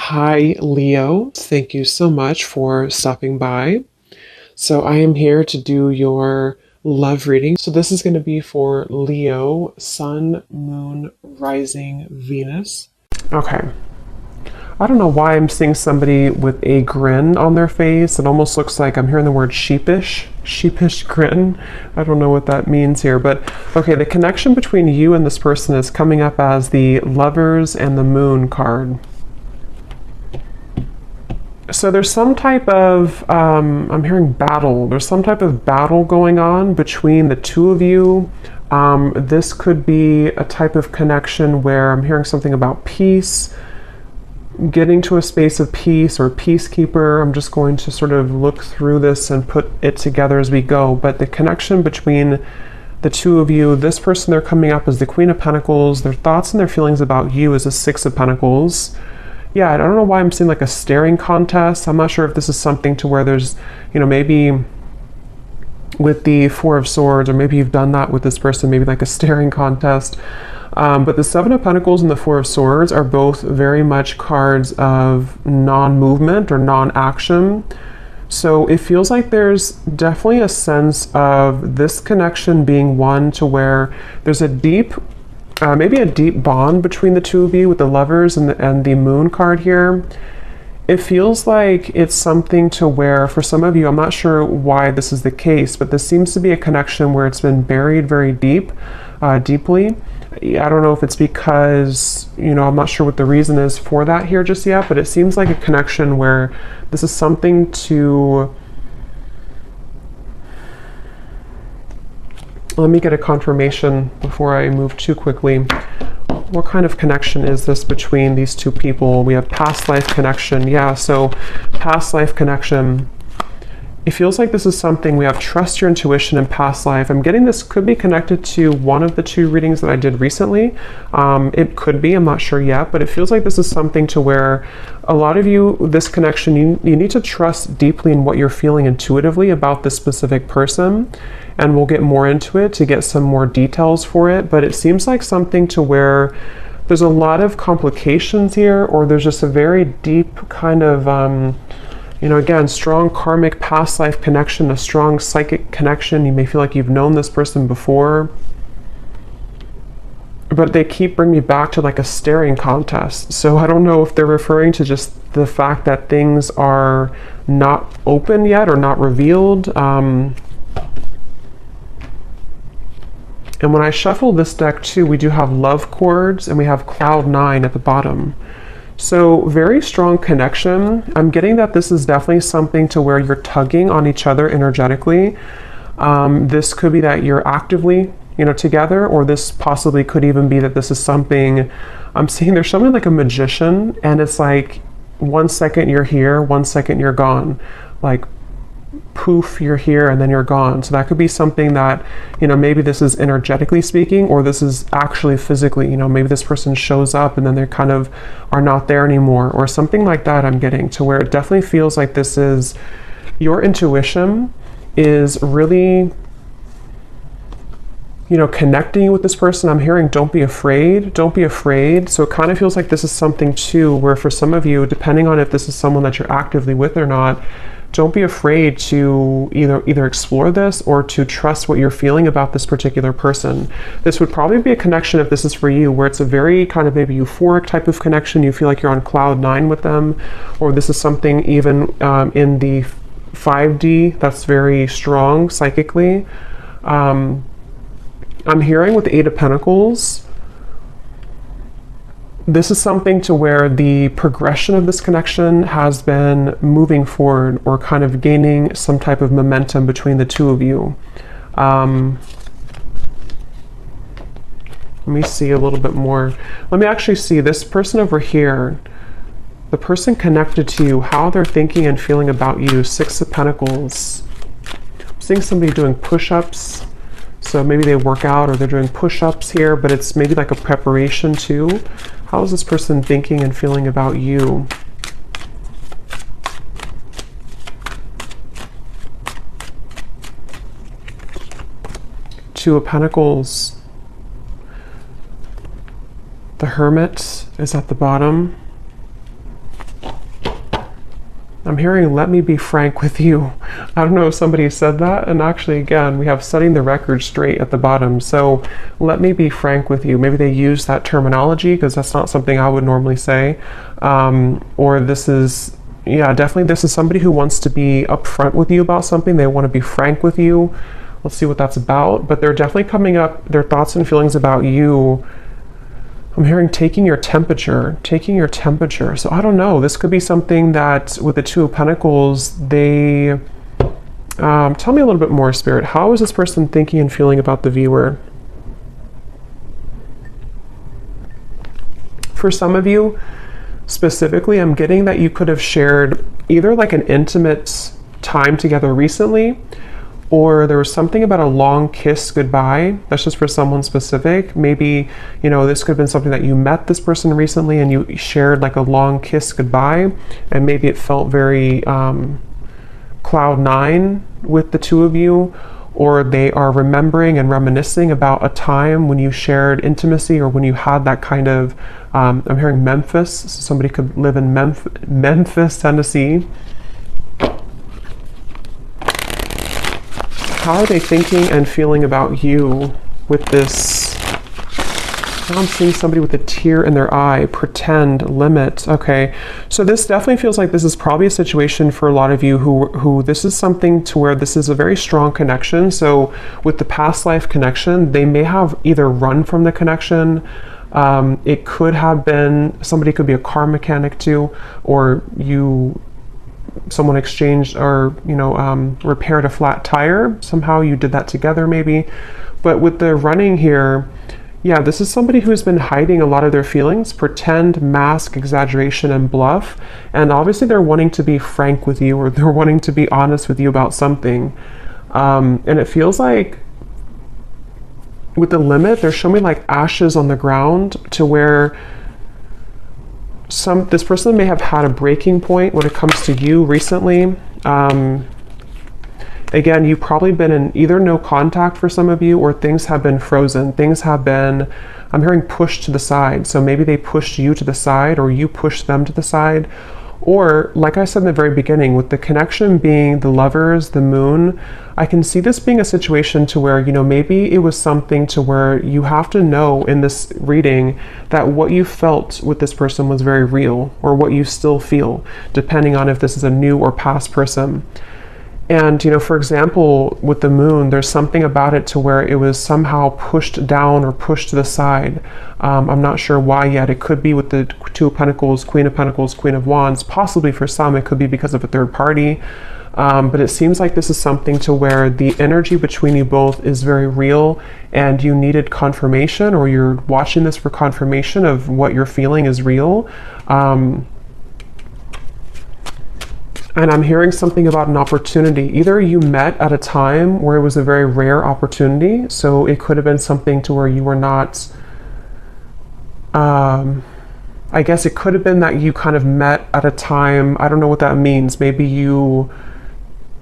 Hi, Leo. Thank you so much for stopping by. So, I am here to do your love reading. So, this is going to be for Leo, Sun, Moon, Rising, Venus. Okay. I don't know why I'm seeing somebody with a grin on their face. It almost looks like I'm hearing the word sheepish grin. I don't know what that means here, but okay, the connection between you and this person is coming up as the Lovers and the Moon card. So there's some type of, I'm hearing battle. There's some type of battle going on between the two of you. This could be a type of connection where I'm hearing something about peace, getting to a space of peace or peacekeeper. I'm just going to sort of look through this and put it together as we go. But the connection between the two of you, this person, they're coming up as the Queen of Pentacles. Their thoughts and their feelings about you is a Six of Pentacles. Yeah, I don't know why I'm seeing like a staring contest. I'm not sure if this is something to where there's, maybe with the Four of Swords, or maybe you've done that with this person, maybe like a staring contest. But the Seven of Pentacles and the Four of Swords are both very much cards of non-movement or non-action. So it feels like there's definitely a sense of this connection being one to where there's a deep maybe a deep bond between the two of you with the Lovers and the Moon card here. It feels like it's something to where, for some of you, I'm not sure why this is the case, but this seems to be a connection where it's been buried very deeply. I don't know if it's because, I'm not sure what the reason is for that here just yet, but it seems like a connection where this is something to... Let me get a confirmation before I move too quickly. What kind of connection is this between these two people? We have past life connection. Yeah, so past life connection. It feels like this is something we have trust your intuition in past life. I'm getting this could be connected to one of the two readings that I did recently. It could be, I'm not sure yet, but it feels like this is something to where a lot of you, this connection, you need to trust deeply in what you're feeling intuitively about this specific person. And we'll get more into it to get some more details for it. But it seems like something to where there's a lot of complications here, or there's just a very deep kind of, again, strong karmic past life connection, a strong psychic connection. You may feel like you've known this person before. But they keep bringing me back to like a staring contest. So I don't know if they're referring to just the fact that things are not open yet or not revealed. And when I shuffle this deck too, we do have love chords and we have cloud 9 at the bottom. So very strong connection. I'm getting that this is definitely something to where you're tugging on each other energetically. This could be that you're actively, together, or this possibly could even be that this is something, I'm seeing there's something like a magician, and it's like 1 second you're here, 1 second you're gone. Like poof, you're here and then you're gone. So that could be something that, maybe this is energetically speaking, or this is actually physically, maybe this person shows up and then they kind of are not there anymore, or something like that. I'm getting to where it definitely feels like this is your intuition is really, connecting you with this person. I'm hearing don't be afraid. So it kind of feels like this is something too where for some of you, depending on if this is someone that you're actively with or not, don't be afraid to either explore this or to trust what you're feeling about this particular person. This would probably be a connection, if this is for you, where it's a very kind of maybe euphoric type of connection. You feel like you're on cloud 9 with them, or this is something even in the 5D that's very strong psychically. I'm hearing with the Eight of Pentacles, this is something to where the progression of this connection has been moving forward or kind of gaining some type of momentum between the two of you. Let me see a little bit more. Let me actually see this person over here, the person connected to you, how they're thinking and feeling about you. Six of Pentacles. I'm seeing somebody doing push-ups. So maybe they work out or they're doing push-ups here, but it's maybe like a preparation too. How is this person thinking and feeling about you? Two of Pentacles. The Hermit is at the bottom. I'm hearing, let me be frank with you. I don't know if somebody said that. And actually, again, we have setting the record straight at the bottom. So let me be frank with you. Maybe they use that terminology because that's not something I would normally say. Or this is, yeah, definitely this is somebody who wants to be upfront with you about something. They want to be frank with you. Let's see what that's about. But they're definitely coming up, their thoughts and feelings about you. I'm hearing taking your temperature. So I don't know. This could be something that with the Two of Pentacles, they... tell me a little bit more, Spirit. How is this person thinking and feeling about the viewer? For some of you, specifically, I'm getting that you could have shared either like an intimate time together recently, or there was something about a long kiss goodbye. That's just for someone specific. Maybe, you know, this could have been something that you met this person recently and you shared like a long kiss goodbye, and maybe it felt very cloud nine with the two of you, or they are remembering and reminiscing about a time when you shared intimacy or when you had that kind of, I'm hearing Memphis, so somebody could live in Memphis, Tennessee. How are they thinking and feeling about you with this? Now I'm seeing somebody with a tear in their eye, pretend, limit. Okay, so this definitely feels like this is probably a situation for a lot of you who this is something to where this is a very strong connection. So with the past life connection, they may have either run from the connection. It could have been, somebody could be a car mechanic too, or someone exchanged or repaired a flat tire. Somehow you did that together maybe. But with the running here, yeah, this is somebody who's been hiding a lot of their feelings, pretend, mask, exaggeration, and bluff. And obviously they're wanting to be frank with you, or they're wanting to be honest with you about something. And it feels like with the limit, they're showing me like ashes on the ground, to where this person may have had a breaking point when it comes to you recently. Again, you've probably been in either no contact for some of you, or things have been frozen. Things have been, I'm hearing, pushed to the side. So maybe they pushed you to the side, or you pushed them to the side. Or, like I said in the very beginning, with the connection being the Lovers, the Moon, I can see this being a situation to where, maybe it was something to where you have to know in this reading that what you felt with this person was very real, or what you still feel, depending on if this is a new or past person. And, for example, with the Moon, there's something about it to where it was somehow pushed down or pushed to the side. I'm not sure why yet. It could be with the Two of Pentacles, Queen of Wands. Possibly for some, it could be because of a third party. But it seems like this is something to where the energy between you both is very real, and you needed confirmation, or you're watching this for confirmation of what you're feeling is real. And I'm hearing something about an opportunity. Either you met at a time where it was a very rare opportunity. So it could have been something to where you were not, I guess it could have been that you kind of met at a time, I don't know what that means. Maybe you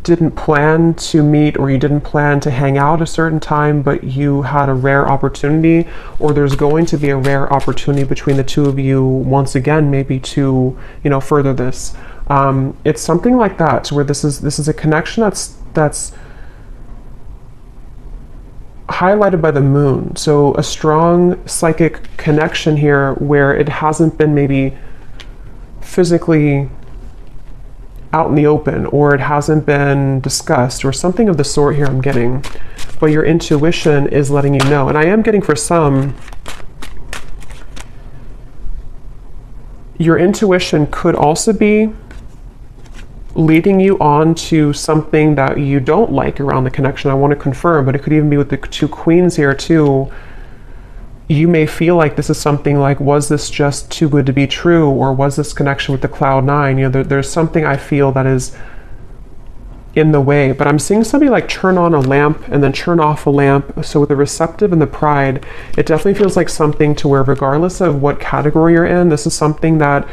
didn't plan to meet, or you didn't plan to hang out a certain time, but you had a rare opportunity, or there's going to be a rare opportunity between the two of you once again, maybe to, further this. It's something like that, where this is a connection that's highlighted by the Moon. So a strong psychic connection here, where it hasn't been maybe physically out in the open, or it hasn't been discussed, or something of the sort here I'm getting, but your intuition is letting you know. And I am getting, for some, your intuition could also be leading you on to something that you don't like around the connection. I want to confirm, but it could even be with the two queens here too. You may feel like this is something like, was this just too good to be true? Or was this connection with the Cloud Nine? There's something I feel that is in the way, but I'm seeing somebody like turn on a lamp and then turn off a lamp. So with the Receptive and the Pride, it definitely feels like something to where, regardless of what category you're in, this is something that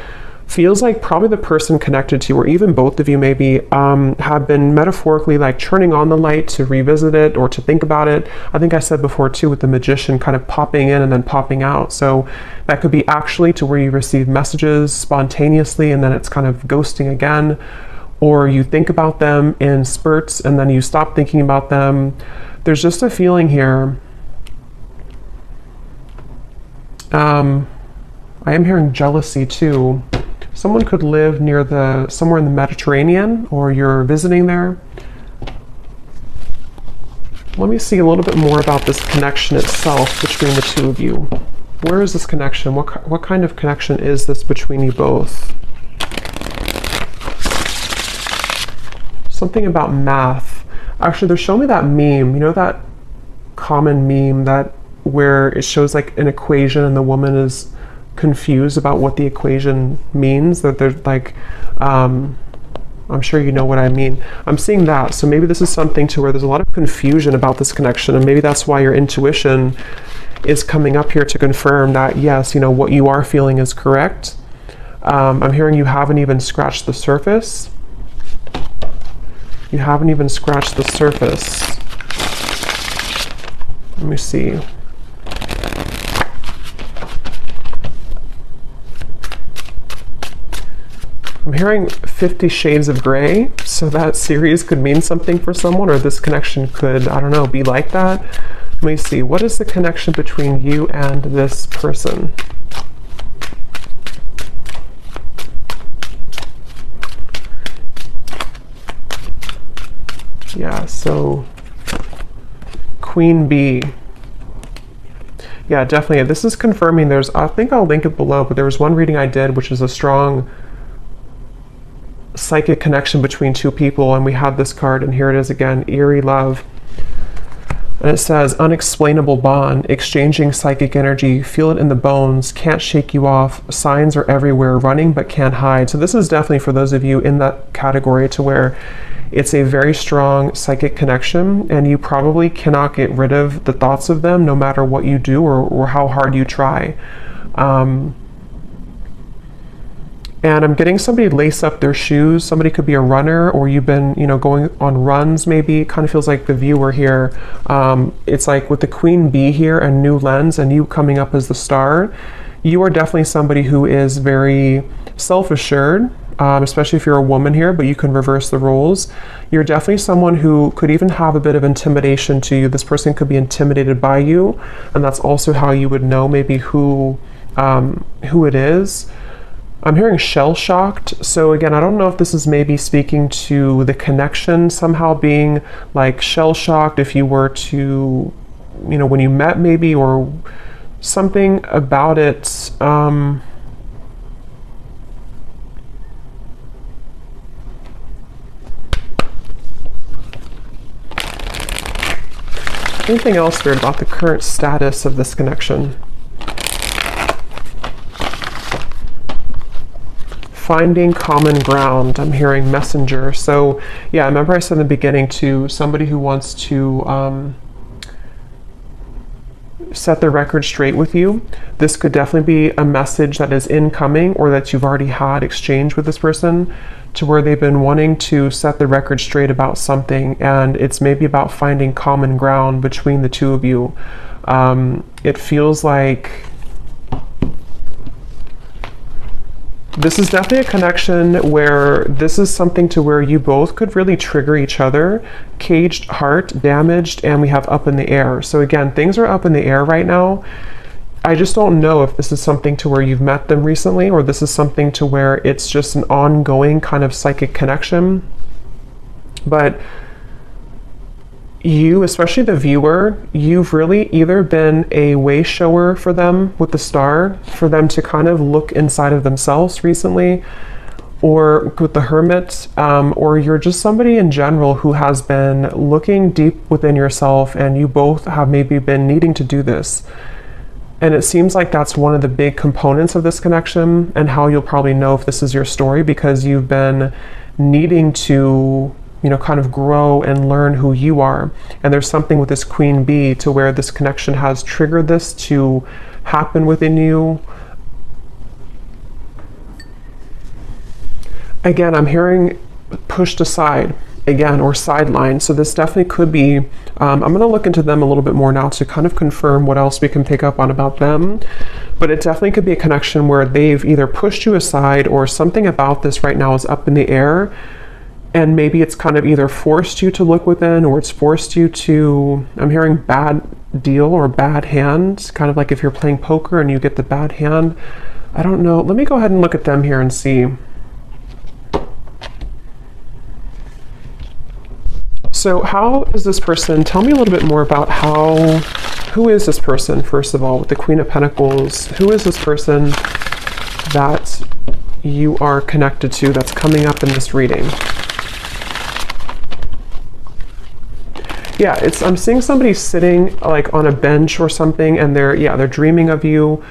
feels like probably the person connected to, or even both of you maybe, have been metaphorically like turning on the light to revisit it or to think about it. I think I said before too, with the Magician kind of popping in and then popping out. So that could be actually to where you receive messages spontaneously and then it's kind of ghosting again. or you think about them in spurts and then you stop thinking about them. There's just a feeling here. I am hearing jealousy too. Someone could live near somewhere in the Mediterranean, or you're visiting there. Let me see a little bit more about this connection itself between the two of you. Where is this connection? What kind of connection is this between you both? Something about math. Actually, they're showing me that meme. You know that common meme where it shows like an equation and the woman is confused about what the equation means? That they're like, I'm sure you know what I mean. I'm seeing that. So maybe this is something to where there's a lot of confusion about this connection, and maybe that's why your intuition is coming up here to confirm that, yes, what you are feeling is correct. I'm hearing you haven't even scratched the surface. You haven't even scratched the surface. Let me see. I'm hearing 50 Shades of Grey, so that series could mean something for someone, or this connection could, I don't know, be like that. Let me see, what is the connection between you and this person? Yeah, so Queen Bee. Yeah, definitely. This is confirming I think I'll link it below, but there was one reading I did, which is a strong psychic connection between two people, and we had this card, and here it is again, Eerie Love. And it says, unexplainable bond, exchanging psychic energy, feel it in the bones, can't shake you off, signs are everywhere, running but can't hide. So this is definitely for those of you in that category to where it's a very strong psychic connection, and you probably cannot get rid of the thoughts of them no matter what you do or how hard you try. And I'm getting somebody lace up their shoes. Somebody could be a runner, or you've been, going on runs maybe. It kind of feels like the viewer here. It's like with the Queen Bee here and New Lens and you coming up as the star, you are definitely somebody who is very self-assured, especially if you're a woman here, but you can reverse the roles. You're definitely someone who could even have a bit of intimidation to you. This person could be intimidated by you, and that's also how you would know maybe who it is. I'm hearing shell-shocked. So again, I don't know if this is maybe speaking to the connection somehow being like shell-shocked if you were to, when you met maybe, or something about it. Anything else weird about the current status of this connection? Finding common ground. I'm hearing messenger. So yeah, remember I said in the beginning to somebody who wants to set the record straight with you. This could definitely be a message that is incoming, or that you've already had exchange with this person, to where they've been wanting to set the record straight about something, and it's maybe about finding common ground between the two of you. It feels like this is definitely a connection where this is something to where you both could really trigger each other. Caged heart, damaged, and we have up in the air. So again, things are up in the air right now. I just don't know if this is something to where you've met them recently, or this is something to where it's just an ongoing kind of psychic connection. But you, especially the viewer, you've really either been a way shower for them with the star, for them to kind of look inside of themselves recently, or with the Hermit, or you're just somebody in general who has been looking deep within yourself, and you both have maybe been needing to do this. And it seems like that's one of the big components of this connection, and how you'll probably know if this is your story, because you've been needing to kind of grow and learn who you are. And there's something with this Queen Bee to where this connection has triggered this to happen within you. Again, I'm hearing pushed aside again, or sidelined. So this definitely could be, I'm going to look into them a little bit more now to kind of confirm what else we can pick up on about them. But it definitely could be a connection where they've either pushed you aside, or something about this right now is up in the air. And maybe it's kind of either forced you to look within, or it's forced you to, I'm hearing bad deal or bad hand, kind of like if you're playing poker and you get the bad hand. I don't know. Let me go ahead and look at them here and see. So how is this person, tell me a little bit more about who is this person, first of all, with the Queen of Pentacles? Who is this person that you are connected to that's coming up in this reading? Yeah, I'm seeing somebody sitting like on a bench or something, and they're dreaming of you,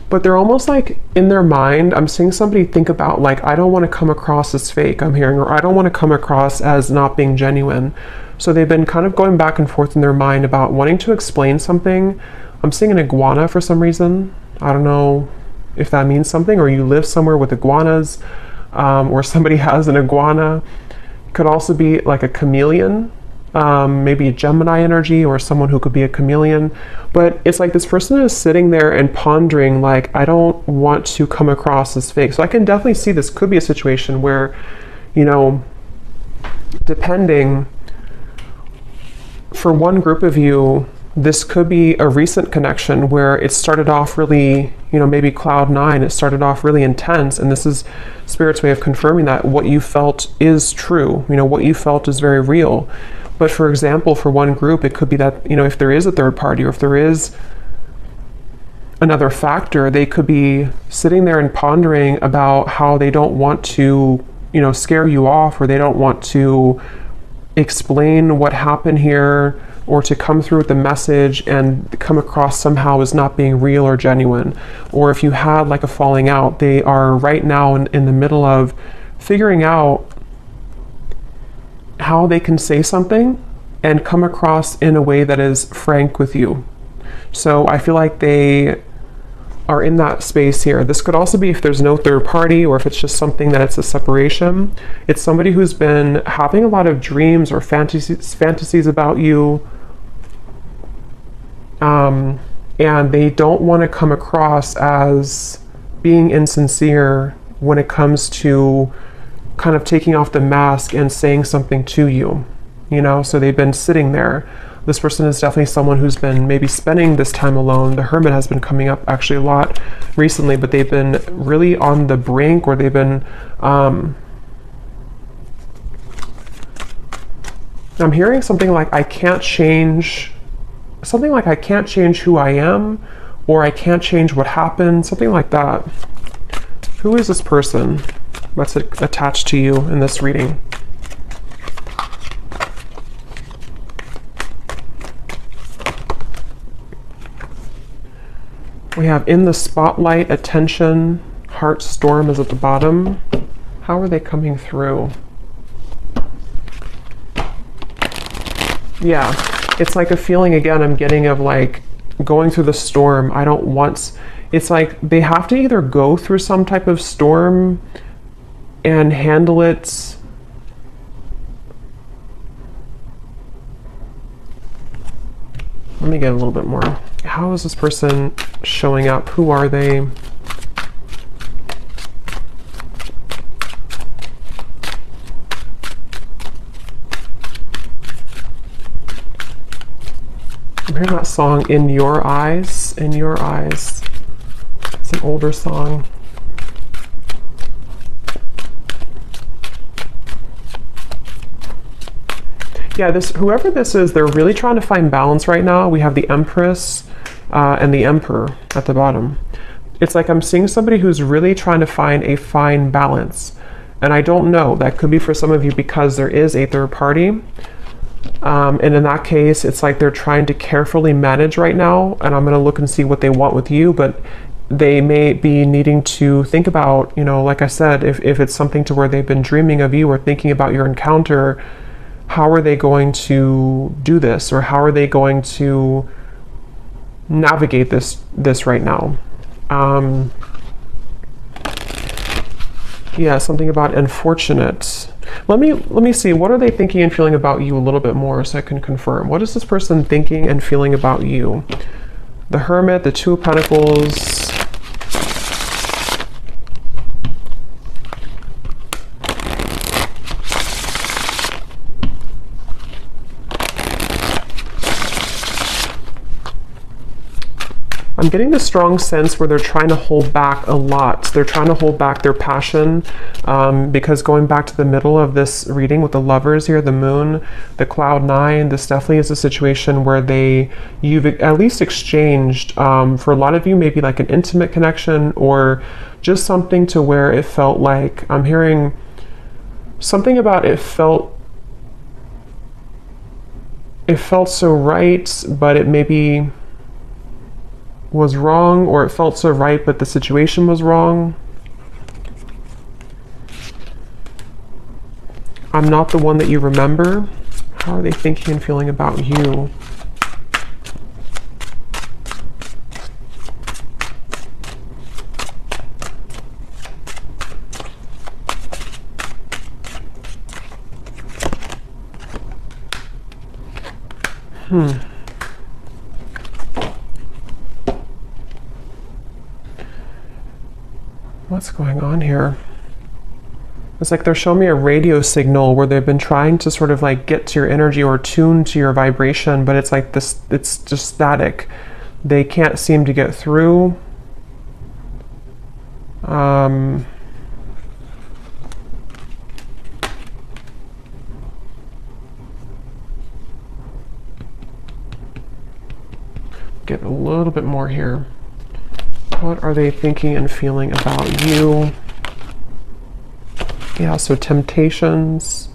but they're almost like in their mind, I'm seeing somebody think about like, I don't want to come across as fake, I'm hearing, or I don't want to come across as not being genuine. So they've been kind of going back and forth in their mind about wanting to explain something. I'm seeing an iguana for some reason. I don't know if that means something, or you live somewhere with iguanas, or somebody has an iguana. Could also be like a chameleon. Maybe a Gemini energy, or someone who could be a chameleon. But it's like this person is sitting there and pondering like, I don't want to come across as fake. So I can definitely see this could be a situation where, you know, depending, for one group of you, this could be a recent connection where it started off really, you know, maybe cloud nine, it started off really intense, and this is Spirit's way of confirming that what you felt is true, you know, what you felt is very real. But for example, for one group, it could be that, you know, if there is a third party, or if there is another factor, they could be sitting there and pondering about how they don't want to, you know, scare you off, or they don't want to explain what happened here, or to come through with the message and come across somehow as not being real or genuine. Or if you had like a falling out, they are right now in the middle of figuring out how they can say something and come across in a way that is frank with you. So I feel like they are in that space here. This could also be if there's no third party, or if it's just something that it's a separation. It's somebody who's been having a lot of dreams or fantasies about you, and they don't want to come across as being insincere when it comes to kind of taking off the mask and saying something to you, you know. So they've been sitting there. This person is definitely someone who's been maybe spending this time alone. The Hermit has been coming up actually a lot recently, but they've been really on the brink, or they've been, I'm hearing something like, I can't change who I am, or I can't change what happened, something like that. Who is this person that's attached to you in this reading? We have in the spotlight, attention, heart storm is at the bottom. How are they coming through? Yeah, it's like a feeling again I'm getting of like going through the storm. I don't want, it's like they have to either go through some type of storm and handle it. Let me get a little bit more. How is this person showing up? Who are they? I'm hearing that song, In Your Eyes, In Your Eyes. It's an older song. Yeah, whoever this is, they're really trying to find balance right now. We have the Empress and the Emperor at the bottom. It's like I'm seeing somebody who's really trying to find a fine balance. And I don't know, that could be for some of you because there is a third party. And in that case, it's like they're trying to carefully manage right now. And I'm going to look and see what they want with you. But they may be needing to think about, you know, like I said, if it's something to where they've been dreaming of you or thinking about your encounter, how are they going to do this, or how are they going to navigate this right now? Yeah, something about unfortunate. Let me see, what are they thinking and feeling about you a little bit more so I can confirm. What is this person thinking and feeling about you? The Hermit, the Two of Pentacles. I'm getting the strong sense where they're trying to hold back a lot. They're trying to hold back their passion, because going back to the middle of this reading with the lovers here, the moon, the cloud 9, this definitely is a situation where you've at least exchanged, for a lot of you, maybe like an intimate connection, or just something to where it felt like, I'm hearing something about it felt so right, but it maybe was wrong, or it felt so right, but the situation was wrong. I'm not the one that you remember. How are they thinking and feeling about you? What's going on here? It's like they're showing me a radio signal where they've been trying to sort of like get to your energy or tune to your vibration, but it's like this, it's just static. They can't seem to get through. Get a little bit more here. What are they thinking and feeling about you? Yeah, so temptations.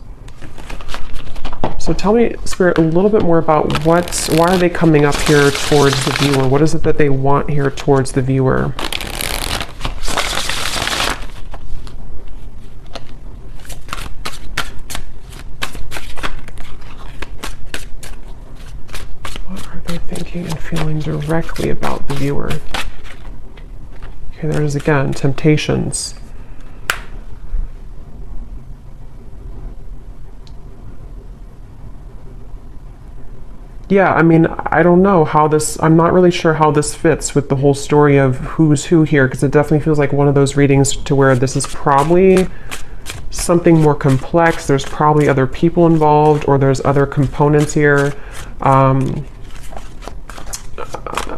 So tell me, Spirit, a little bit more about why are they coming up here towards the viewer? What is it that they want here towards the viewer? And feeling directly about the viewer. Okay, there's again temptations. Yeah, I mean, I don't know how this, I'm not really sure how this fits with the whole story of who's who here, because it definitely feels like one of those readings to where this is probably something more complex. There's probably other people involved, or there's other components here.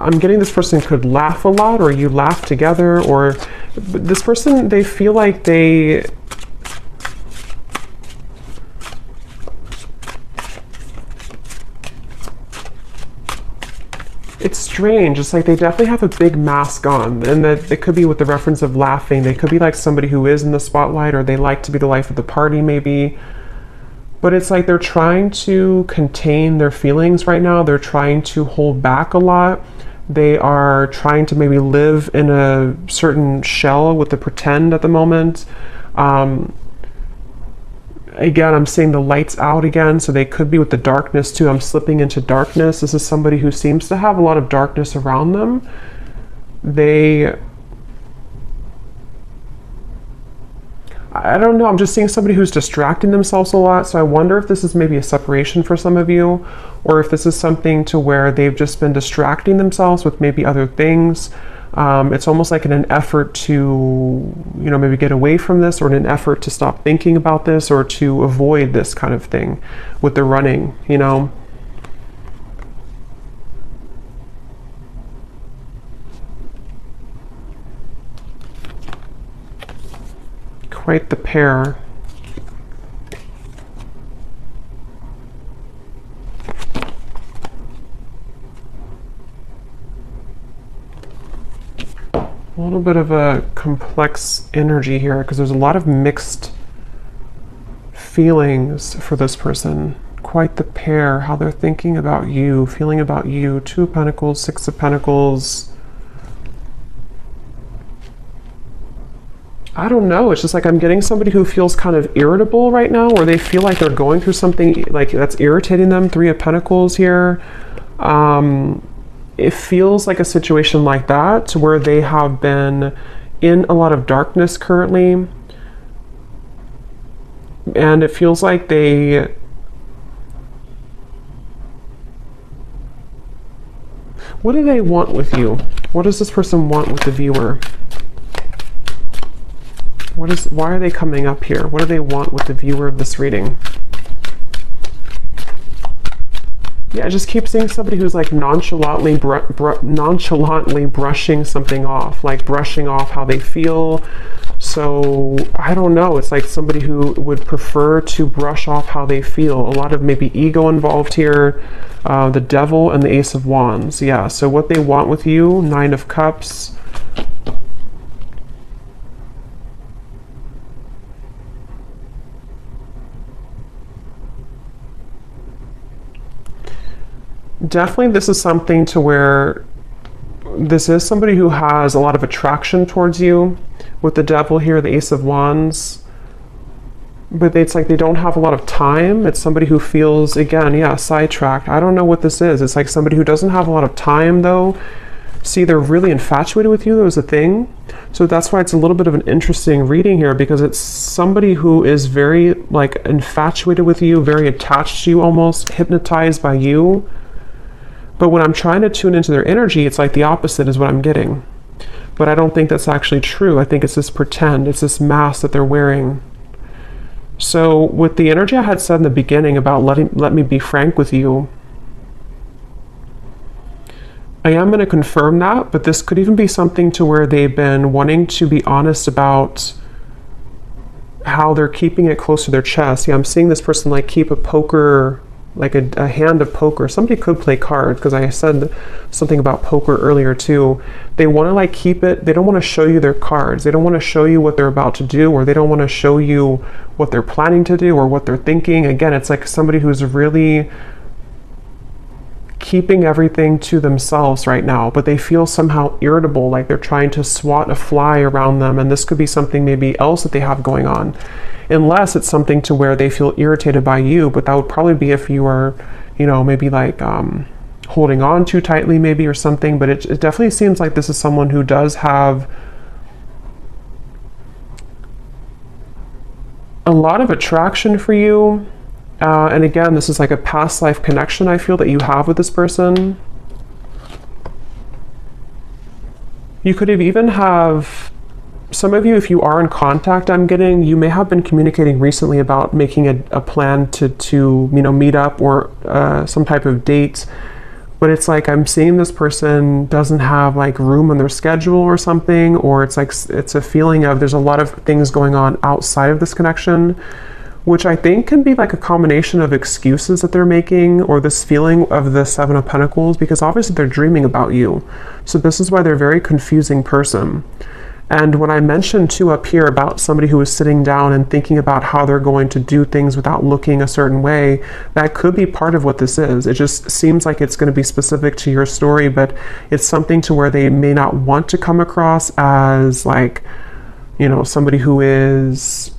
I'm getting this person could laugh a lot, or you laugh together, or this person, they feel like it's strange. It's like they definitely have a big mask on, and that it could be with the reference of laughing. They could be like somebody who is in the spotlight, or they like to be the life of the party maybe. But it's like they're trying to contain their feelings right now. They're trying to hold back a lot. They are trying to maybe live in a certain shell with the pretend at the moment. Again, I'm seeing the lights out again, so they could be with the darkness too. I'm slipping into darkness. This is somebody who seems to have a lot of darkness around them. I don't know, I'm just seeing somebody who's distracting themselves a lot, so I wonder if this is maybe a separation for some of you, or if this is something to where they've just been distracting themselves with maybe other things. It's almost like in an effort to, maybe get away from this, or in an effort to stop thinking about this, or to avoid this kind of thing with the running, Quite the pair. A little bit of a complex energy here, because there's a lot of mixed feelings for this person. Quite the pair, how they're thinking about you, feeling about you. 2 of Pentacles, 6 of Pentacles. I don't know, it's just like I'm getting somebody who feels kind of irritable right now, or they feel like they're going through something like that's irritating them. 3 of Pentacles here. It feels like a situation like that, where they have been in a lot of darkness currently, and it feels like what do they want with you? What does this person want with the viewer? Why are they coming up here? What do they want with the viewer of this reading? Yeah, I just keep seeing somebody who's like nonchalantly brushing something off, like brushing off how they feel. So I don't know. It's like somebody who would prefer to brush off how they feel. A lot of maybe ego involved here. The Devil and the Ace of Wands. Yeah, so what they want with you, Nine of Cups. Definitely this is something to where this is somebody who has a lot of attraction towards you. With the Devil here, the Ace of Wands. But it's like they don't have a lot of time. It's somebody who feels, again, yeah, sidetracked. I don't know what this is. It's like somebody who doesn't have a lot of time, though. See, they're really infatuated with you. There was a thing. So that's why it's a little bit of an interesting reading here, because it's somebody who is very, like, infatuated with you, very attached to you, almost hypnotized by you. But when I'm trying to tune into their energy, it's like the opposite is what I'm getting. But I don't think that's actually true. I think it's this pretend. It's this mask that they're wearing. So with the energy I had said in the beginning about let me be frank with you, I am going to confirm that, but this could even be something to where they've been wanting to be honest about how they're keeping it close to their chest. Yeah, I'm seeing this person like keep a poker, like a hand of poker. Somebody could play cards, because I said something about poker earlier too. They want to like keep it, they don't want to show you their cards. They don't want to show you what they're about to do, or they don't want to show you what they're planning to do or what they're thinking. Again, it's like somebody who's really keeping everything to themselves right now, but they feel somehow irritable, like they're trying to swat a fly around them. And this could be something maybe else that they have going on. Unless it's something to where they feel irritated by you, but that would probably be if you are, you know, maybe like holding on too tightly maybe or something. But it definitely seems like this is someone who does have a lot of attraction for you. And again, this is like a past life connection I feel that you have with this person. You could have even have, some of you, if you are in contact, I'm getting, you may have been communicating recently about making a plan to you know, meet up or some type of date. But it's like I'm seeing this person doesn't have like room on their schedule or something, or it's like it's a feeling of there's a lot of things going on outside of this connection, which I think can be like a combination of excuses that they're making, or this feeling of the Seven of Pentacles, because obviously they're dreaming about you. So this is why they're a very confusing person. And when I mentioned too up here about somebody who is sitting down and thinking about how they're going to do things without looking a certain way, that could be part of what this is. It just seems like it's going to be specific to your story, but it's something to where they may not want to come across as like, you know, somebody who is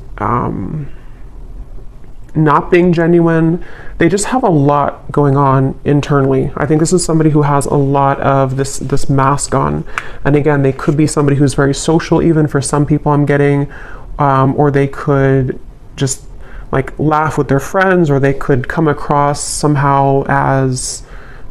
not being genuine. They just have a lot going on internally. I think this is somebody who has a lot of this mask on. And again, they could be somebody who's very social, even for some people I'm getting, or they could just like laugh with their friends, or they could come across somehow as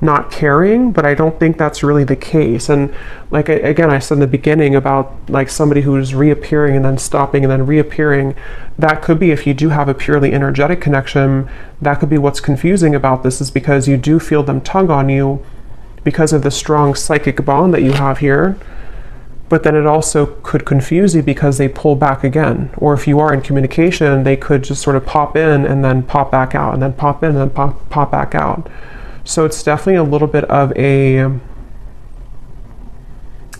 not caring, but I don't think that's really the case. And like, again, I said in the beginning about like somebody who's reappearing and then stopping and then reappearing. That could be, if you do have a purely energetic connection, that could be what's confusing about this, is because you do feel them tug on you because of the strong psychic bond that you have here. But then it also could confuse you because they pull back again. Or if you are in communication, they could just sort of pop in and then pop back out, and then pop in and then pop back out. So it's definitely a little bit of a,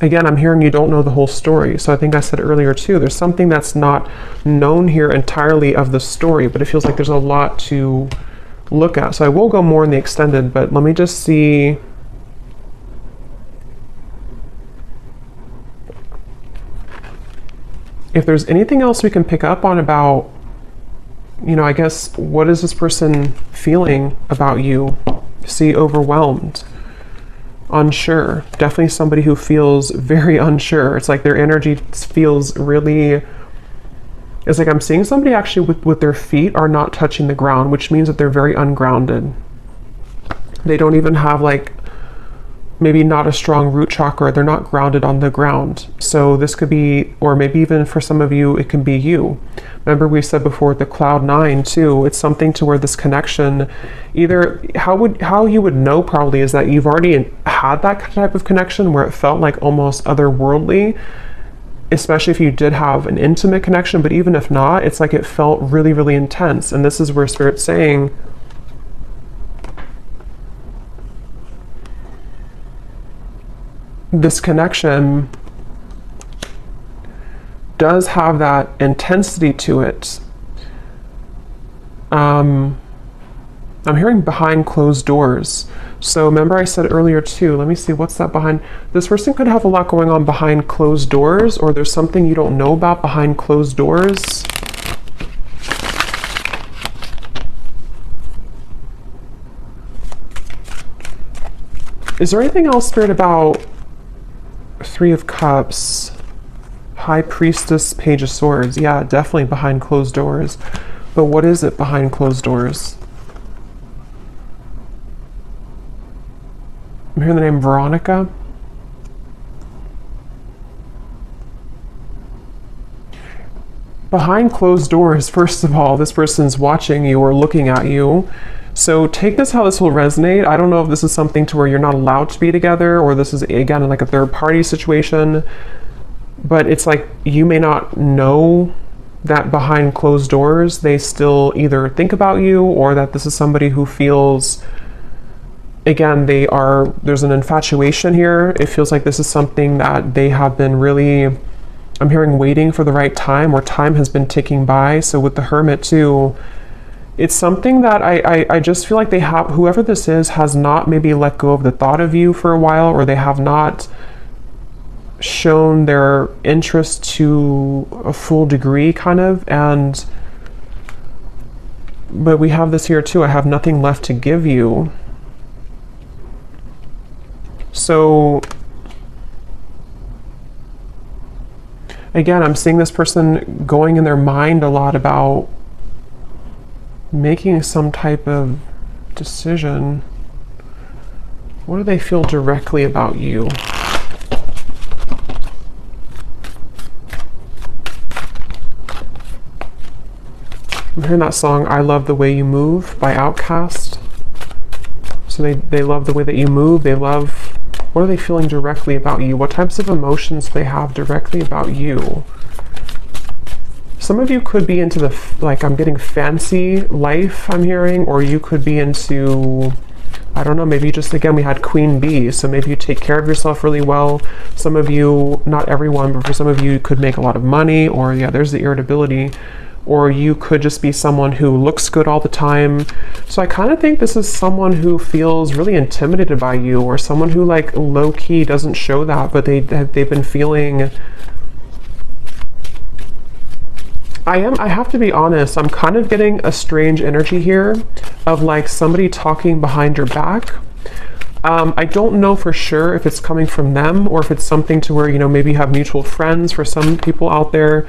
again, I'm hearing you don't know the whole story. So I think I said earlier too, there's something that's not known here entirely of the story, but it feels like there's a lot to look at. So I will go more in the extended, but let me just see. If there's anything else we can pick up on about, you know, I guess, what is this person feeling about you? See, overwhelmed, unsure. Definitely somebody who feels very unsure. It's like their energy feels really, it's like I'm seeing somebody actually with their feet are not touching the ground, which means that they're very ungrounded. They don't even have like maybe not a strong root chakra. They're not grounded on the ground. So this could be, or maybe even for some of you, it can be you. Remember we said before the cloud 9 too, it's something to where this connection, either how you would know probably is that you've already had that type of connection where it felt like almost otherworldly, especially if you did have an intimate connection, but even if not, it's like it felt really, really intense. And this is where Spirit's saying, this connection does have that intensity to it. I'm hearing behind closed doors. So remember I said earlier too, let me see, what's that behind? This person could have a lot going on behind closed doors, or there's something you don't know about behind closed doors. Is there anything else, Spirit, about Three of Cups, High Priestess, Page of Swords? Yeah, definitely behind closed doors. But what is it behind closed doors? I'm hearing the name Veronica. Behind closed doors, first of all, this person's watching you or looking at you. So take this how this will resonate. I don't know if this is something to where you're not allowed to be together, or this is, again, like a third party situation. But it's like you may not know that behind closed doors, they still either think about you, or that this is somebody who feels, again, there's an infatuation here. It feels like this is something that they have been really, I'm hearing, waiting for the right time, or time has been ticking by. So with the Hermit too, it's something that I just feel like whoever this is has not maybe let go of the thought of you for a while, or they have not shown their interest to a full degree, kind of. But we have this here too, I have nothing left to give you. So again, I'm seeing this person going in their mind a lot about making some type of decision. What do they feel directly about you? I'm hearing that song, I Love the Way You Move by Outkast. So they love the way that you move. They love, what are they feeling directly about you? What types of emotions do they have directly about you? Some of you could be into I'm getting fancy life, I'm hearing, or you could be into, I don't know, maybe just, again, we had Queen Bee, so maybe you take care of yourself really well. Some of you, not everyone, but for some of you, you could make a lot of money, or yeah, there's the irritability. Or you could just be someone who looks good all the time. So I kind of think this is someone who feels really intimidated by you, or someone who like low-key doesn't show that, but they've been feeling, I have to be honest, I'm kind of getting a strange energy here of like somebody talking behind your back. I don't know for sure if it's coming from them, or if it's something to where, you know, maybe you have mutual friends for some people out there.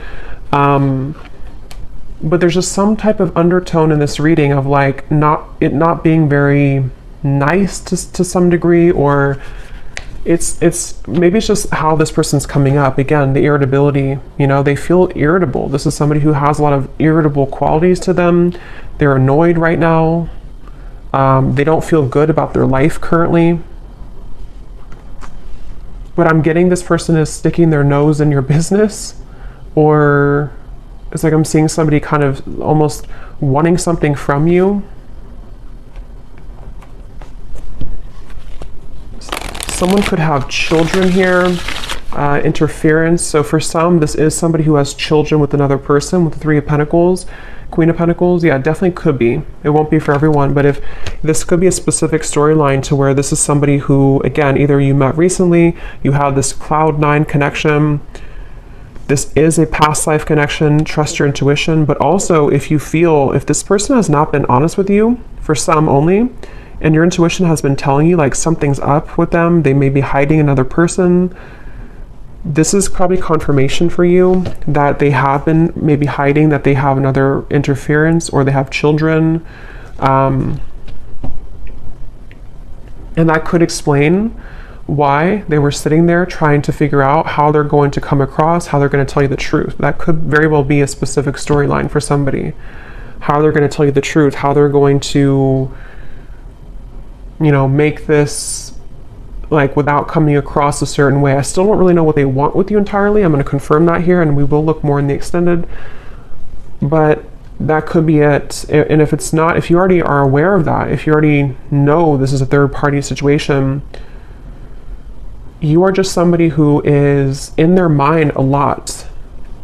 But there's just some type of undertone in this reading of like not being very nice to some degree, or it's maybe it's just how this person's coming up. Again, the irritability, you know, they feel irritable. This is somebody who has a lot of irritable qualities to them. They're annoyed right now. They don't feel good about their life currently. But I'm getting this person is sticking their nose in your business, or it's like I'm seeing somebody kind of almost wanting something from you. Someone could have children here, interference. So for some, this is somebody who has children with another person, with the Three of Pentacles, Queen of Pentacles. Yeah, it definitely could be. It won't be for everyone, but if this could be a specific storyline to where this is somebody who, again, either you met recently, you have this cloud 9 connection. This is a past life connection, trust your intuition, but also if this person has not been honest with you, for some only, and your intuition has been telling you like something's up with them, they may be hiding another person, this is probably confirmation for you that they have been maybe hiding, that they have another interference, or they have children. And that could explain Why? They were sitting there trying to figure out how they're going to come across, how they're going to tell you the truth. That could very well be a specific storyline for somebody. How they're going to tell you the truth, how they're going to, make this like without coming across a certain way. I still don't really know what they want with you entirely. I'm going to confirm that here, and we will look more in the extended. But that could be it. And if it's not, if you already are aware of that, if you already know this is a third party situation, you are just somebody who is in their mind a lot.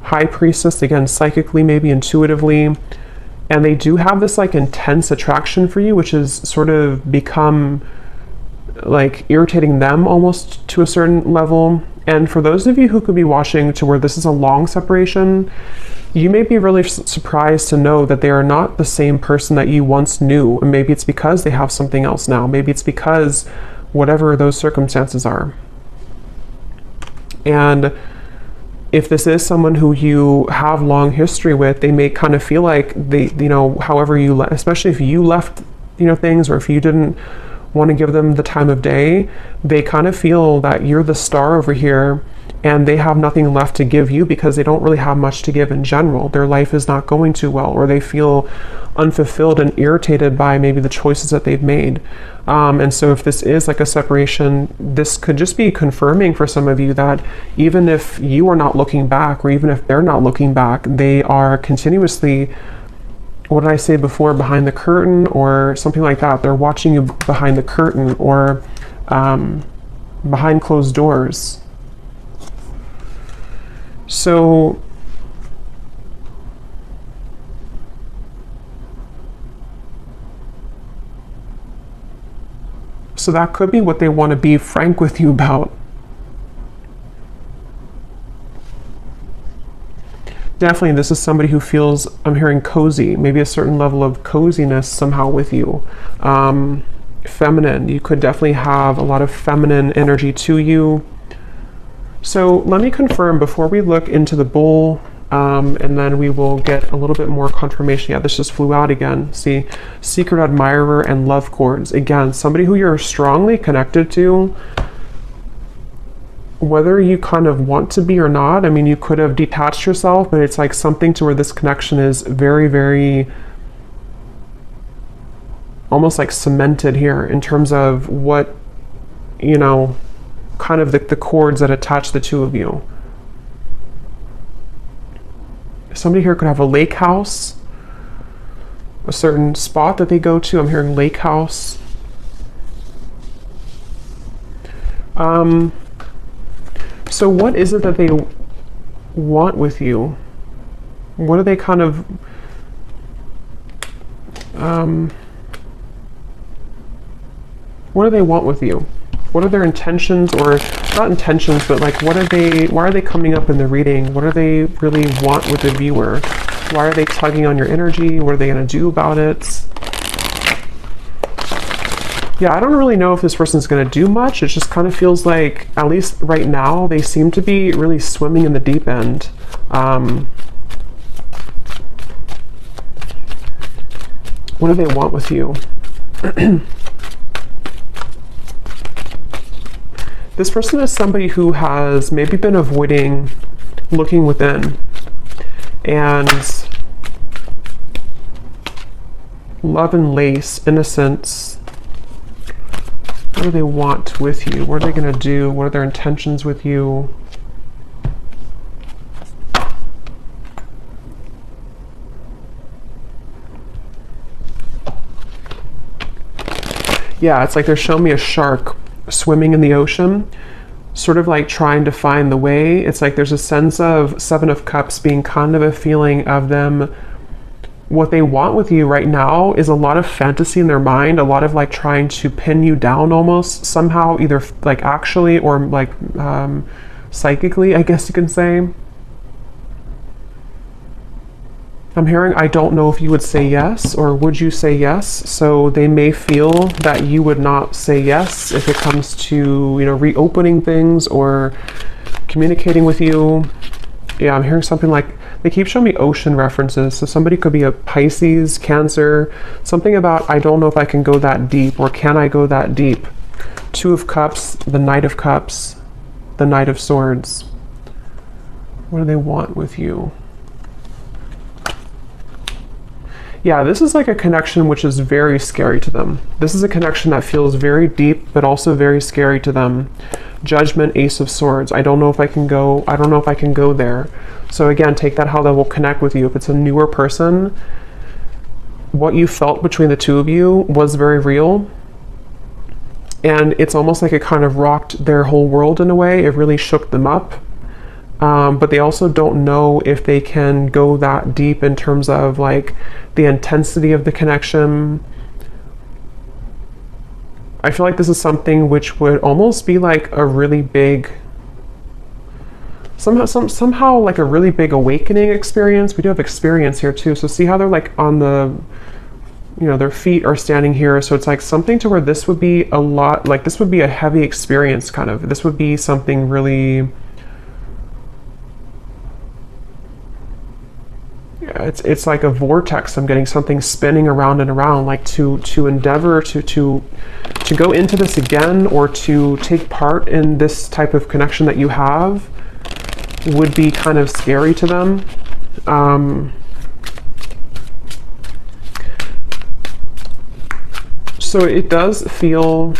High priestess, again, psychically, maybe intuitively. And they do have this like intense attraction for you, which has sort of become like irritating them almost to a certain level. And for those of you who could be watching to where this is a long separation, you may be really surprised to know that they are not the same person that you once knew. And maybe it's because they have something else now. Maybe it's because whatever those circumstances are. And if this is someone who you have long history with, they may kind of feel like they, however you, especially if you left, things, or if you didn't want to give them the time of day, they kind of feel that you're the star over here and they have nothing left to give you because they don't really have much to give in general. Their life is not going too well, or they feel unfulfilled and irritated by maybe the choices that they've made. And so if this is like a separation, this could just be confirming for some of you that even if you are not looking back, or even if they're not looking back, they are continuously, what did I say before, behind the curtain or something like that. They're watching you behind the curtain or behind closed doors. So that could be what they want to be frank with you about. Definitely, this is somebody who feels, I'm hearing cozy, maybe a certain level of coziness somehow with you. Feminine, you could definitely have a lot of feminine energy to you. So let me confirm before we look into the bull, and then we will get a little bit more confirmation. Yeah, this just flew out again. See, secret admirer and love cords. Again, somebody who you're strongly connected to, whether you kind of want to be or not. I mean, you could have detached yourself, but it's like something to where this connection is very, very almost like cemented here in terms of what, kind of the cords that attach the two of you. Somebody here could have a lake house, a certain spot that they go to. I'm hearing lake house. So what is it that they want with you? What are they kind of what do they want with you? What are their intentions, or not intentions, but like why are they coming up in the reading? What do they really want with the viewer? Why are they tugging on your energy? What are they going to do about it? Yeah, I don't really know if this person's going to do much. It just kind of feels like, at least right now, they seem to be really swimming in the deep end. What do they want with you? This person is somebody who has maybe been avoiding looking within, and love and lace, innocence. What do they want with you? What are they going to do? What are their intentions with you? Yeah, it's like they're showing me a shark swimming in the ocean, sort of like trying to find the way. It's like there's a sense of Seven of Cups being kind of a feeling of them. What they want with you right now is a lot of fantasy in their mind, a lot of like trying to pin you down almost somehow, either like actually or like psychically, I guess you can say. I'm hearing, I don't know if you would say yes, or would you say yes? So they may feel that you would not say yes if it comes to, reopening things or communicating with you. Yeah, I'm hearing something like, they keep showing me ocean references. So somebody could be a Pisces, Cancer, something about, I don't know if I can go that deep, or can I go that deep? Two of Cups, the Knight of Cups, the Knight of Swords. What do they want with you? Yeah, this is like a connection which is very scary to them. This is a connection that feels very deep, but also very scary to them. Judgment, Ace of Swords. I don't know if I can go there. So again, take that how that will connect with you. If it's a newer person, what you felt between the two of you was very real. And it's almost like it kind of rocked their whole world in a way. It really shook them up. But they also don't know if they can go that deep in terms of like the intensity of the connection. I feel like this is something which would almost be like a really big, somehow like a really big awakening experience. We do have experience here too. So see how they're like on the, their feet are standing here. So it's like something to where this would be a lot, like this would be a heavy experience kind of. This would be something really, it's like a vortex. I'm getting something spinning around and around, like to endeavor to go into this again, or to take part in this type of connection that you have would be kind of scary to them. So it does feel,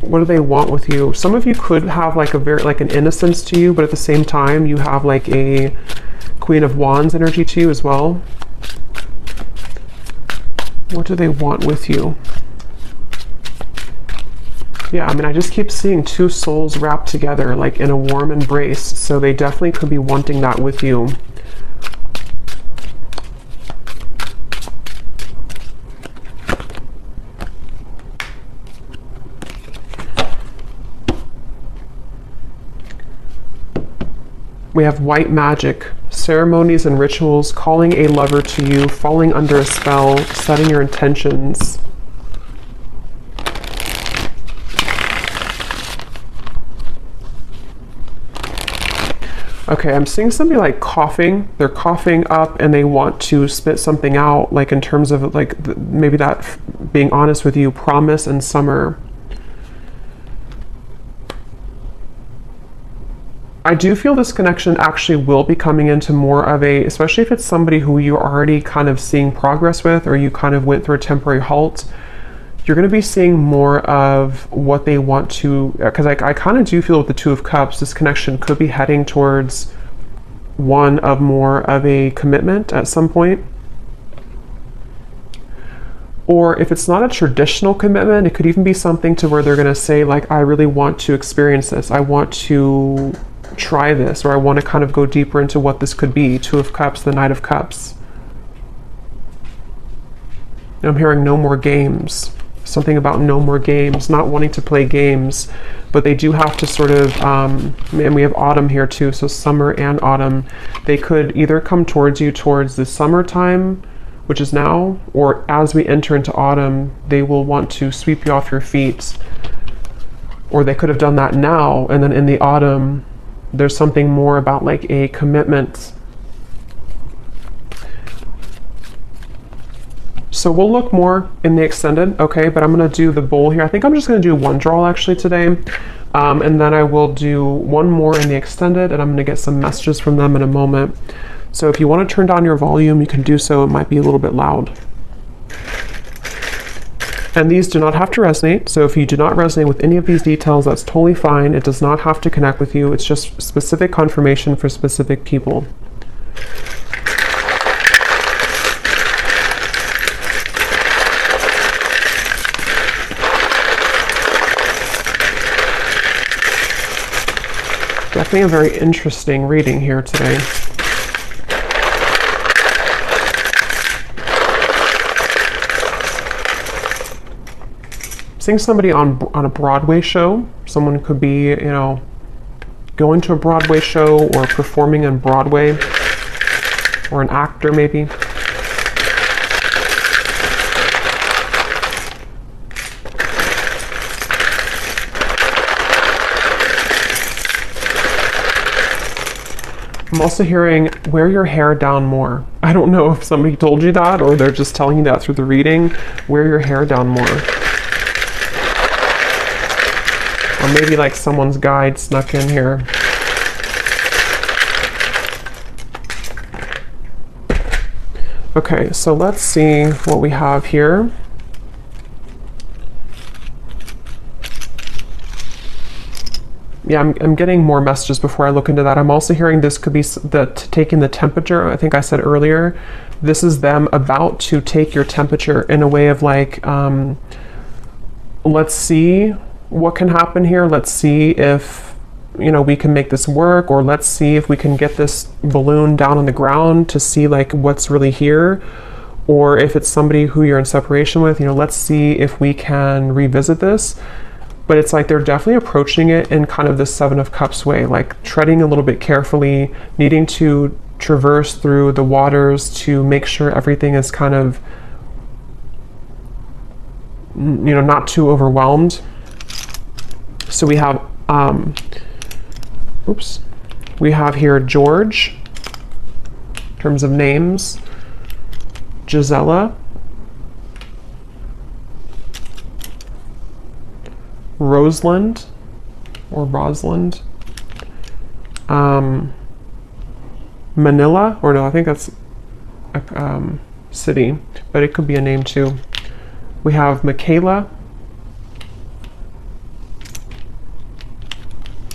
what do they want with you? Some of you could have like an innocence to you, but at the same time you have like a Queen of Wands energy to you as well. What do they want with you? Yeah, I mean, I just keep seeing two souls wrapped together, like in a warm embrace. So they definitely could be wanting that with you. We have white magic, ceremonies and rituals, calling a lover to you, falling under a spell, setting your intentions. Okay, I'm seeing somebody like coughing. They're coughing up and they want to spit something out, like in terms of like maybe that, being honest with you, promise and summer. I do feel this connection actually will be coming into more of a, especially if it's somebody who you're already kind of seeing progress with, or you kind of went through a temporary halt, you're going to be seeing more of what they want to, because I kind of do feel with the Two of Cups, this connection could be heading towards one of more of a commitment at some point. Or if it's not a traditional commitment, it could even be something to where they're going to say like, I really want to experience this. I want to try this, or I want to kind of go deeper into what this could be. Two of Cups, the Knight of Cups. And I'm hearing no more games. Something about no more games, not wanting to play games, but they do have to sort of, and we have autumn here too, so summer and autumn. They could either come towards you towards the summertime, which is now, or as we enter into autumn, they will want to sweep you off your feet. Or they could have done that now, and then in the autumn, there's something more about like a commitment. So we'll look more in the extended, okay, but I'm going to do the bowl here. I think I'm just going to do one draw actually today, and then I will do one more in the extended, and I'm going to get some messages from them in a moment. So if you want to turn down your volume, you can do so. It might be a little bit loud. And these do not have to resonate. So if you do not resonate with any of these details, that's totally fine. It does not have to connect with you. It's just specific confirmation for specific people. Definitely a very interesting reading here today. Seeing somebody on a Broadway show. Someone could be, going to a Broadway show or performing on Broadway, or an actor maybe. I'm also hearing wear your hair down more. I don't know if somebody told you that or they're just telling you that through the reading. Wear your hair down more. Or maybe like someone's guide snuck in here. Okay, so let's see what we have here. Yeah, I'm getting more messages before I look into that. I'm also hearing this could be taking the temperature. I think I said earlier, this is them about to take your temperature in a way of like, let's see what can happen here. Let's see if, you know, we can make this work, or let's see if we can get this balloon down on the ground to see like what's really here. Or if it's somebody who you're in separation with, you know, let's see if we can revisit this. But it's like they're definitely approaching it in kind of the Seven of Cups way, like treading a little bit carefully, needing to traverse through the waters to make sure everything is kind of, you know, not too overwhelmed. So we have, we have here George, in terms of names, Gisela, Rosalind, or Rosalind, Manila, or no, I think that's a city, but it could be a name too. We have Michaela,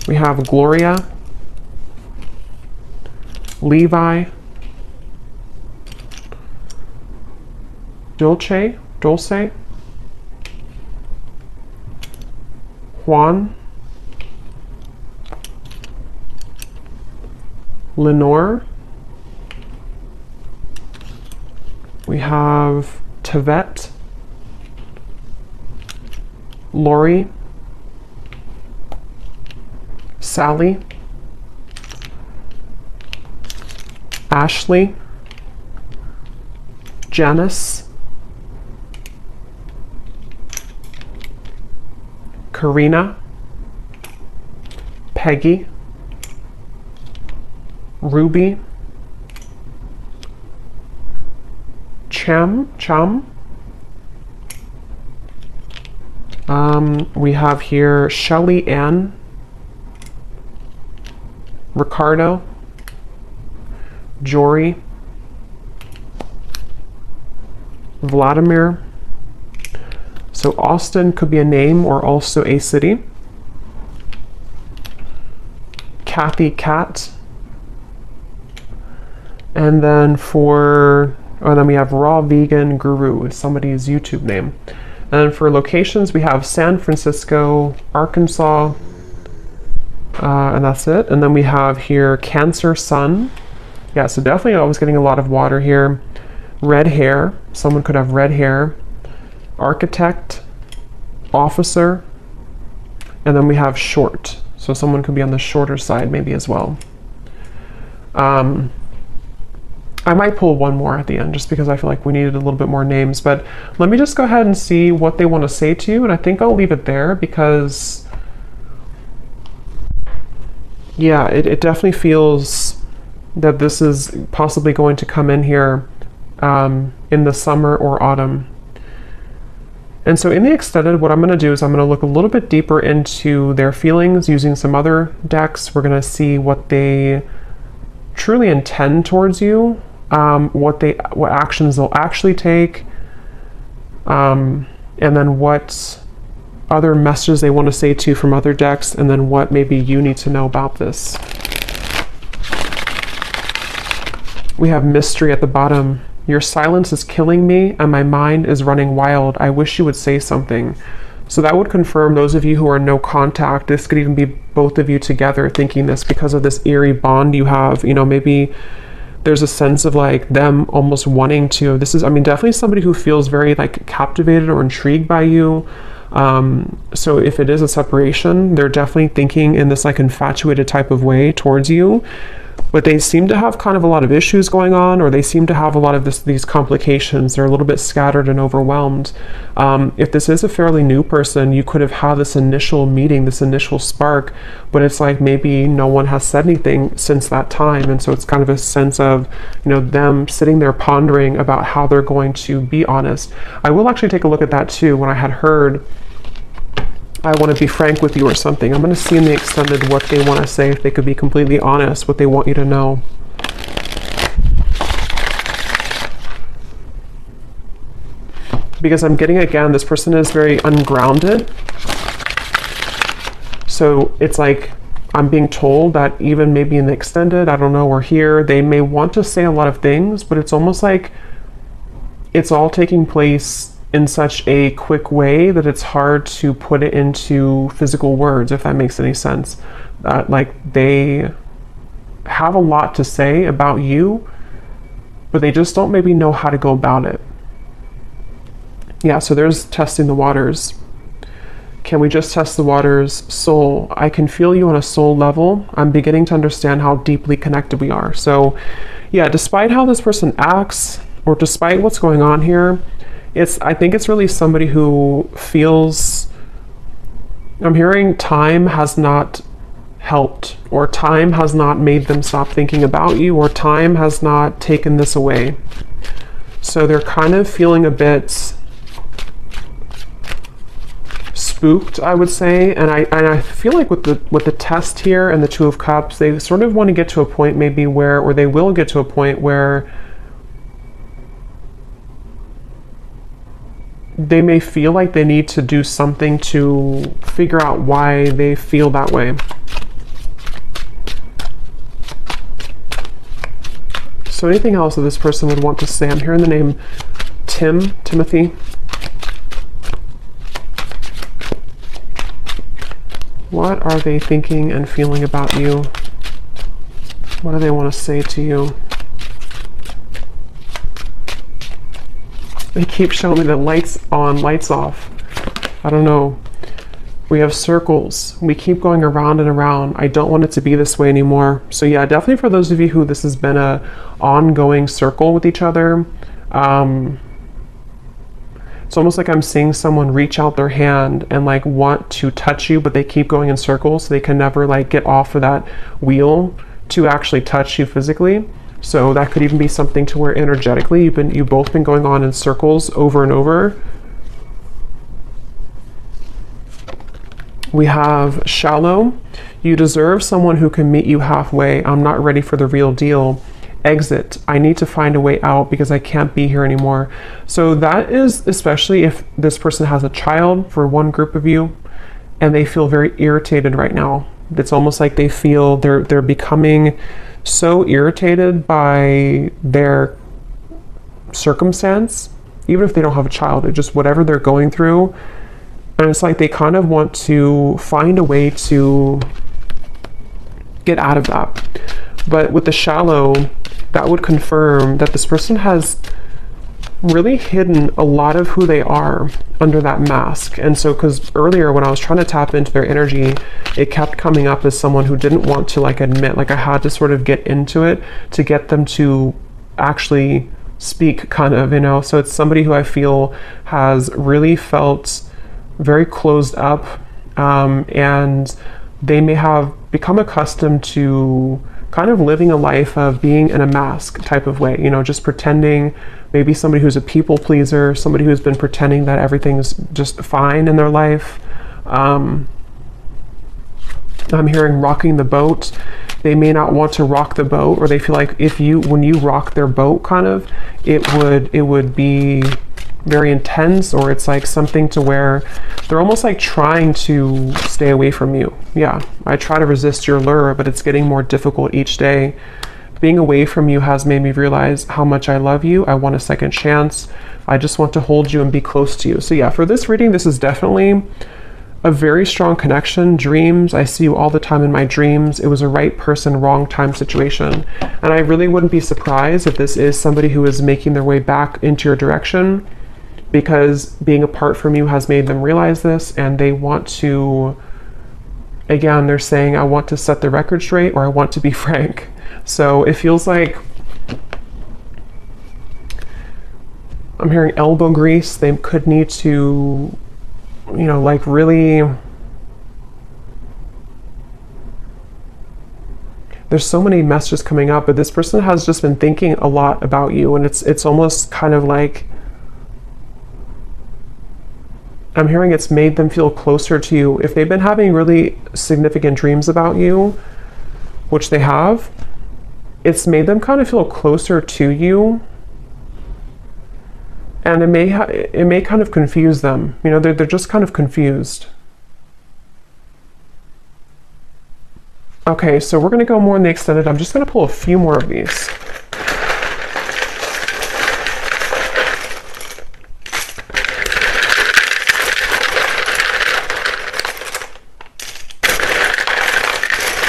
we have Gloria, Levi, Dulce, Juan, Lenore, we have Tevet, Lori, Sally, Ashley, Janice, Karina, Peggy, Ruby, Chum. We have here Shelly Ann, Ricardo, Jory, Vladimir. So Austin could be a name or also a city. Kathy Cat. And then then we have Raw Vegan Guru, is somebody's YouTube name. And then for locations, we have San Francisco, Arkansas, and that's it. And then we have here Cancer Sun. Yeah, so definitely I was getting a lot of water here. Red hair, someone could have red hair. Architect, officer, and then we have short. So someone could be on the shorter side maybe as well. I might pull one more at the end just because I feel like we needed a little bit more names, but let me just go ahead and see what they want to say to you, and I think I'll leave it there because, yeah, it definitely feels that this is possibly going to come in here in the summer or autumn. And so in the extended, what I'm going to do is I'm going to look a little bit deeper into their feelings using some other decks. We're going to see what they truly intend towards you, what actions they'll actually take, and then what other messages they want to say to you from other decks, and then what maybe you need to know about this. We have mystery at the bottom. Your silence is killing me and my mind is running wild. I wish you would say something. So that would confirm those of you who are no contact. This could even be both of you together thinking this because of this eerie bond you have. You know, maybe there's a sense of like them almost wanting to, definitely somebody who feels very like captivated or intrigued by you. So if it is a separation, they're definitely thinking in this like infatuated type of way towards you. But they seem to have kind of a lot of issues going on, or they seem to have a lot of these complications. They're a little bit scattered and overwhelmed. If this is a fairly new person, you could have had this initial meeting, this initial spark, but it's like maybe no one has said anything since that time. And so it's kind of a sense of, you know, them sitting there pondering about how they're going to be honest. I will actually take a look at that too. When I had heard I want to be frank with you or something. I'm going to see in the extended what they want to say, if they could be completely honest, what they want you to know. Because I'm getting, again, this person is very ungrounded. So it's like I'm being told that even maybe in the extended, I don't know, or here, they may want to say a lot of things, but it's almost like it's all taking place in such a quick way that it's hard to put it into physical words, if that makes any sense. Like they have a lot to say about you, but they just don't maybe know how to go about it. Yeah, so there's testing the waters. Can we just test the waters? Soul. I can feel you on a soul level. I'm beginning to understand how deeply connected we are. So yeah, despite how this person acts, or despite what's going on here, I think it's really somebody who feels, I'm hearing time has not helped, or time has not made them stop thinking about you, or time has not taken this away. So they're kind of feeling a bit spooked, I would say, and I feel like with the test here and the Two of Cups, they sort of want to get to a point maybe where, or they will get to a point where they may feel like they need to do something to figure out why they feel that way. So anything else that this person would want to say? I'm hearing the name Timothy. What are they thinking and feeling about you? What do they want to say to you? They keep showing me the lights on, lights off. I don't know. We have circles. We keep going around and around. I don't want it to be this way anymore. So yeah, definitely for those of you who this has been a ongoing circle with each other, it's almost like I'm seeing someone reach out their hand and like want to touch you, but they keep going in circles, so they can never like get off of that wheel to actually touch you physically. So that could even be something to where energetically you've both been going on in circles over and over. We have shallow. You deserve someone who can meet you halfway. I'm not ready for the real deal. Exit. I need to find a way out because I can't be here anymore. So that is especially if this person has a child, for one group of you, and they feel very irritated right now. It's almost like they feel they're becoming so irritated by their circumstance, even if they don't have a child, it's just whatever they're going through. And it's like they kind of want to find a way to get out of that. But with the shallow, that would confirm that this person has really hidden a lot of who they are under that mask. And so, because earlier when I was trying to tap into their energy, it kept coming up as someone who didn't want to like admit, like I had to sort of get into it to get them to actually speak, kind of, you know. So it's somebody who I feel has really felt very closed up, and they may have become accustomed to kind of living a life of being in a mask type of way, you know, just pretending. Maybe somebody who's a people pleaser, somebody who's been pretending that everything's just fine in their life. I'm hearing rocking the boat. They may not want to rock the boat, or they feel like when you rock their boat, kind of, it would be very intense, or it's like something to where they're almost like trying to stay away from you. Yeah, I try to resist your lure, but it's getting more difficult each day. Being away from you has made me realize how much I love you. I want a second chance. I just want to hold you and be close to you. So yeah, for this reading, this is definitely a very strong connection. Dreams, I see you all the time in my dreams. It was a right person, wrong time situation. And I really wouldn't be surprised if this is somebody who is making their way back into your direction, because being apart from you has made them realize this, and they want to, again, they're saying, I want to set the record straight, or I want to be frank. So it feels like I'm hearing elbow grease. They could need to, you know, like really, there's so many messages coming up, but this person has just been thinking a lot about you, and it's almost kind of like I'm hearing it's made them feel closer to you. If they've been having really significant dreams about you, which they have, it's made them kind of feel closer to you. And it may kind of confuse them. You know, they're just kind of confused. Okay, so we're going to go more in the extended. I'm just going to pull a few more of these.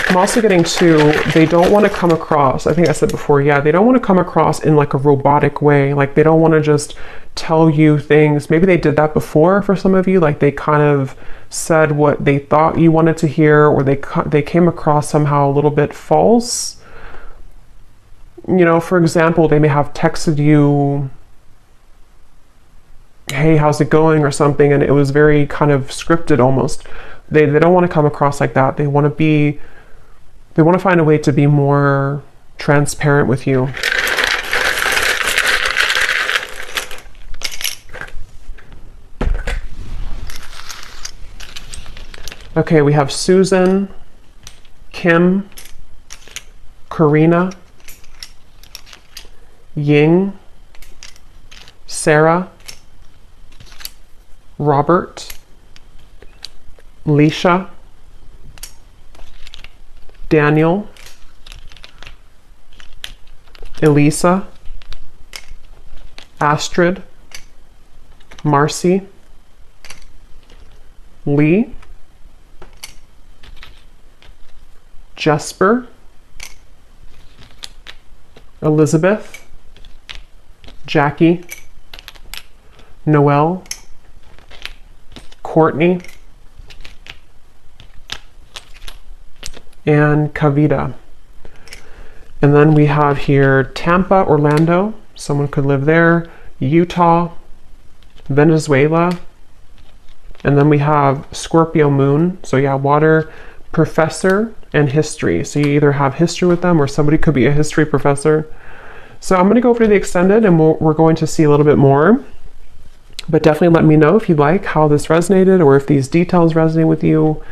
I'm also getting to, they don't want to come across, I think I said before, yeah, they don't want to come across in like a robotic way. Like they don't want to just tell you things. Maybe they did that before for some of you. Like they kind of said what they thought you wanted to hear, or they came across somehow a little bit false. You know, for example, they may have texted you, hey, how's it going, or something, and it was very kind of scripted almost. They don't want to come across like that. They want to find a way to be more transparent with you. Okay, we have Susan, Kim, Karina, Ying, Sarah, Robert, Leisha, Daniel, Elisa, Astrid, Marcy, Lee, Jesper, Elizabeth, Jackie, Noelle, Courtney, and Kavita. And then we have here Tampa, Orlando, someone could live there, Utah, Venezuela, and then we have Scorpio moon, so yeah, water, professor, and history. So you either have history with them or somebody could be a history professor. So I'm going to go over to the extended and we're going to see a little bit more, but definitely let me know if you like how this resonated or if these details resonate with you.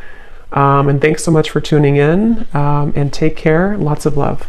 And thanks so much for tuning in, and take care. Lots of love.